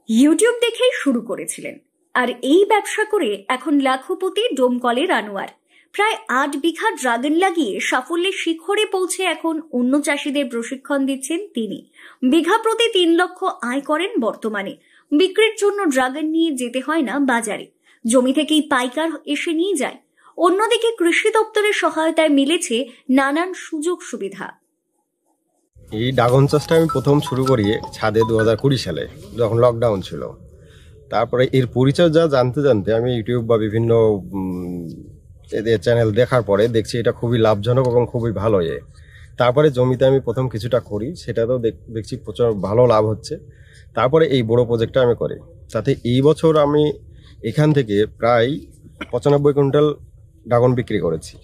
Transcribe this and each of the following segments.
YouTube দেখেই শুরু করেছিলেন, আর এই ব্যবসা করে এখন লাখপতি ডোমকলের আনোয়ার। প্রায় ৮ বিঘা ড্রাগন লাগিয়ে সাফল্যের শিখরে পৌঁছে এখন অন্য চাষিদের প্রশিক্ষণ দিচ্ছেন তিনি। বিঘা প্রতি ৩ লক্ষ আয় করেন বর্তমানে। বিক্রির জন্য ড্রাগন নিয়ে যেতে হয় না বাজারে, জমি থেকেই পাইকার এসে নিয়ে যায়। অন্যদিকে কৃষি দপ্তরের সহায়তায় মিলেছে নানান সুযোগ সুবিধা। এই ড্রাগন চাষটা আমি প্রথম শুরু করি ছাদে 2020 সালে, যখন লকডাউন ছিল। তারপরে এর পরিচর্যা জানতে জানতে আমি ইউটিউব বা বিভিন্ন এদের চ্যানেল দেখার পরে দেখছি এটা খুবই লাভজনক এবং খুবই ভালো। তারপরে জমিতে আমি প্রথম কিছুটা করি, সেটাতেও দেখছি প্রচুর ভালো লাভ হচ্ছে। তারপরে এই বড় প্রজেক্টটা আমি করি, তাতে এই বছর আমি এখান থেকে প্রায় 95 কুইন্টাল ড্রাগন বিক্রি করেছি।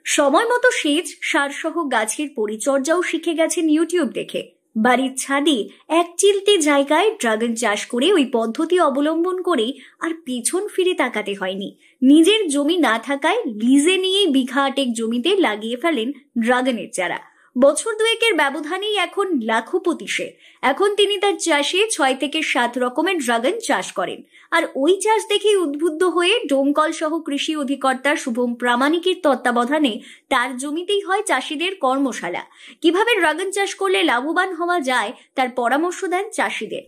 সময় মতো সেচ, সার সহ গাছের পরিচর্যাও শিখে গেছেন ইউটিউব দেখে। বাড়ির ছাদে এক চিলতে জায়গায় ড্রাগন চাষ করে ওই পদ্ধতি অবলম্বন করে আর পেছন ফিরে তাকাতে হয়নি। নিজের জমি না থাকায় লিজে নিয়ে বিঘা ৮ জমিতে লাগিয়ে ফেলেন ড্রাগনের চারা। বছর দুয়েকের ব্যবধানেই এখন লাখপতি সে। এখন তিনি তার চাষে ৬ থেকে ৭ রকমের ড্রাগন চাষ করেন। আর ওই চাষ দেখেই উদ্বুদ্ধ হয়ে ডোমকল সহ কৃষি অধিকর্তা শুভম প্রামাণিকের তত্ত্বাবধানে তার জমিতেই হয় চাষিদের কর্মশালা। কিভাবে ড্রাগন চাষ করলে লাভবান হওয়া যায় তার পরামর্শ দেন চাষিদের।